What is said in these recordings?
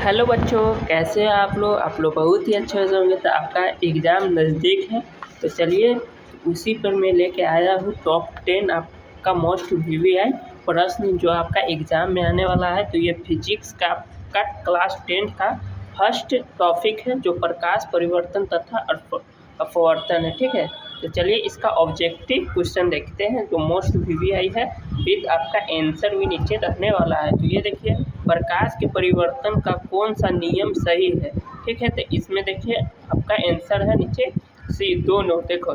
Hello बच्चों, कैसे हैं आप लोग बहुत ही अच्छे होंगे। तो आपका एग्ज़ाम नज़दीक है, तो चलिए उसी पर मैं लेके आया हूँ टॉप 10 आपका मोस्ट वीवीआई प्रश्न जो आपका एग्ज़ाम में आने वाला है। तो ये फिजिक्स का आपका क्लास 10 का फर्स्ट टॉपिक है जो प्रकाश परिवर्तन तथा अपवर्तन है। ठीक है, तो चलिए इसका ऑब्जेक्टिव क्वेश्चन देखते हैं जो मोस्ट वीवीआई है, विद आपका आंसर भी नीचे रहने वाला है। तो ये देखिए, प्रकाश के परिवर्तन का कौन सा नियम सही है। ठीक है, तो इसमें देखिए आपका आंसर है नीचे सी दोनों। देखो,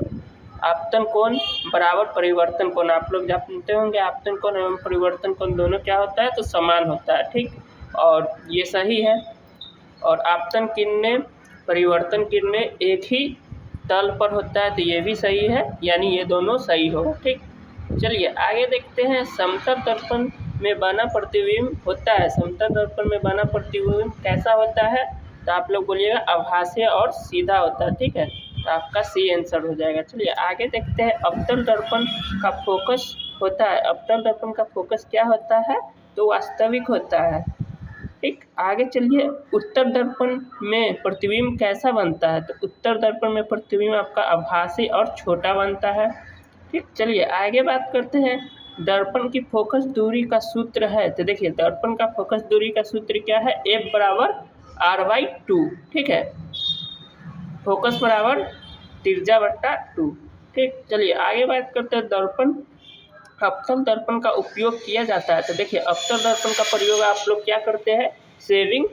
आपतन कोण बराबर परिवर्तन कोण, आप लोग जानते होंगे आपतन कोण एवं परिवर्तन कोण दोनों क्या होता है, तो समान होता है। ठीक, और ये सही है। और आपतन किरणें परिवर्तन किरणें एक ही तल पर होता है, तो ये भी सही है, यानी ये दोनों सही होगा। ठीक, चलिए आगे देखते हैं। समतल दर्पण में बना प्रतिबिंब होता है, समतल दर्पण में बना प्रतिबिंब कैसा होता है, तो आप लोग बोलिएगा आभासीय और सीधा होता है। ठीक है, तो आपका सी आंसर हो जाएगा। चलिए आगे देखते हैं। अवतल दर्पण का फोकस होता है, अवतल दर्पण का फोकस क्या होता है, तो वास्तविक होता है। ठीक, आगे चलिए। उत्तर दर्पण में प्रतिबिंब कैसा बनता है, तो उत्तर दर्पण में प्रतिबिंब आपका आभासी और छोटा बनता है। ठीक, चलिए आगे बात करते हैं। दर्पण की फोकस दूरी का सूत्र है, तो देखिए दर्पण का फोकस दूरी का सूत्र क्या है, F बराबर R/2। ठीक है, फोकस बराबर त्रिज्या बट्टा 2। ठीक, चलिए आगे बात करते हैं। दर्पण अवतल दर्पण का उपयोग किया जाता है, तो देखिए अवतल दर्पण का प्रयोग आप लोग क्या करते हैं, शेविंग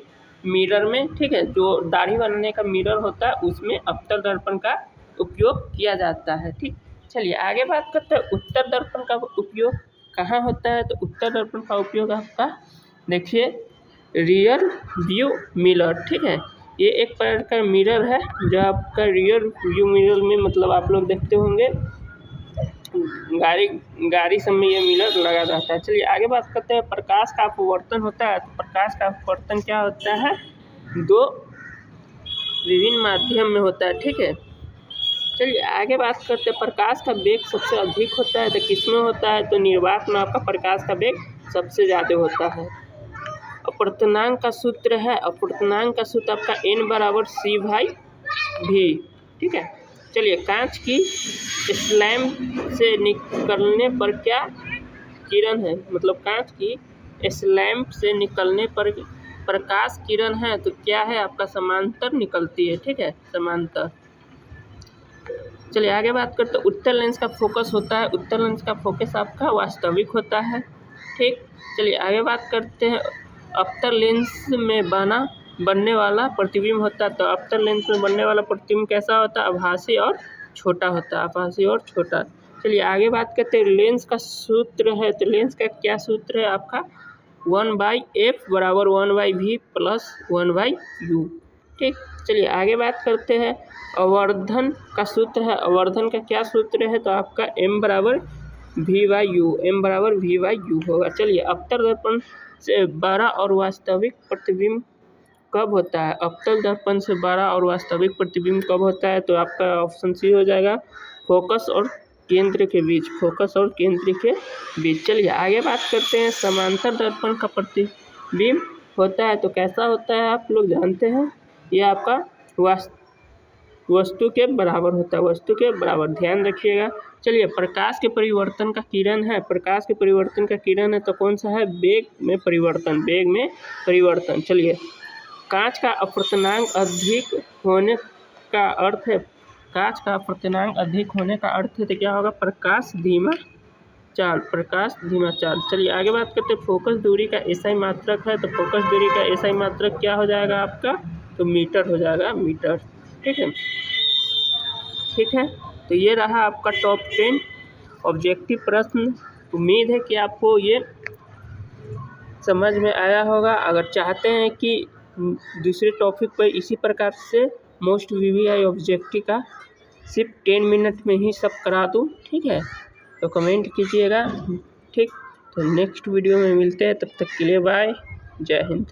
मिरर में। ठीक है, जो दाढ़ी बनाने का मिरर होता है उसमें अवतल दर्पण का उपयोग किया जाता है। ठीक, चलिए आगे बात करते हैं। उत्तर दर्पण का उपयोग कहाँ होता है, तो उत्तर दर्पण का उपयोग आपका देखिए रियर व्यू मिरर। ठीक है, ये एक प्रकार का मिरर है जो आपका रियर व्यू मिरर में, मतलब आप लोग देखते होंगे गाड़ी सब में ये मिरर लगा रहता है। चलिए आगे बात करते हैं। प्रकाश का अपवर्तन होता है, तो प्रकाश का अपवर्तन क्या होता है, दो विभिन्न माध्यम में होता है। ठीक है, चलिए आगे बात करते हैं। प्रकाश का वेग सबसे अधिक होता है, तो किसमें होता है, तो निर्वात में आपका प्रकाश का वेग सबसे ज़्यादा होता है। अपवर्तनांक का सूत्र है, अपवर्तनांक का सूत्र आपका N बराबर C/V। ठीक है, चलिए कांच की स्लैब से निकलने पर क्या किरण है, मतलब कांच की स्लैब से निकलने पर प्रकाश किरण है, तो क्या है आपका समांतर निकलती है। ठीक है, समांतर। चलिए आगे बात करते हैं। उत्तर लेंस का फोकस होता है, उत्तर लेंस का फोकस आपका वास्तविक होता है। ठीक, चलिए आगे बात करते हैं। अवतल लेंस में बनने वाला प्रतिबिंब होता है, तो अवतल लेंस में बनने वाला प्रतिबिंब कैसा होता है, आभासी और छोटा होता है, आभासी और छोटा। चलिए आगे बात करते हैं। लेंस का सूत्र है, तो लेंस का क्या सूत्र है आपका, 1/f बराबर 1/v प्लस 1/u। ठीक, चलिए आगे बात करते हैं। आवर्धन का सूत्र है, आवर्धन का क्या सूत्र है, तो आपका m बराबर v/u, m बराबर v/u होगा। चलिए अवतल दर्पण से बड़ा और वास्तविक प्रतिबिंब कब होता है, अवतल दर्पण से बड़ा और वास्तविक प्रतिबिंब कब होता है, तो आपका ऑप्शन सी हो जाएगा, फोकस और केंद्र के बीच, फोकस और केंद्र के बीच। चलिए आगे बात करते हैं। समांतर दर्पण का प्रतिबिंब होता है, तो कैसा होता है आप लोग जानते हैं, ये आपका वस्तु के बराबर होता है, वस्तु के बराबर, ध्यान रखिएगा। चलिए प्रकाश के परिवर्तन का किरण है, प्रकाश के परिवर्तन का किरण है, तो कौन सा है, वेग में परिवर्तन, वेग में परिवर्तन। चलिए कांच का अपवर्तनांक अधिक होने का अर्थ है, कांच का अपवर्तनांक अधिक होने का अर्थ है, तो क्या होगा, प्रकाश धीमा चाल, प्रकाश धीमा चाल। चलिए आगे बात करते हैं। फोकस दूरी का एसआई मात्रक है, तो फोकस दूरी का एसआई मात्रक क्या हो जाएगा आपका, तो मीटर हो जाएगा, मीटर। ठीक है, ठीक है, तो ये रहा आपका टॉप 10 ऑब्जेक्टिव प्रश्न। उम्मीद है कि आपको ये समझ में आया होगा। अगर चाहते हैं कि दूसरे टॉपिक पर इसी प्रकार से मोस्ट वीवीआई ऑब्जेक्टिव का सिर्फ 10 मिनट में ही सब करा दूँ, ठीक है, तो कमेंट कीजिएगा। ठीक, तो नेक्स्ट वीडियो में मिलते हैं, तब तक के लिए बाय, जय हिंद।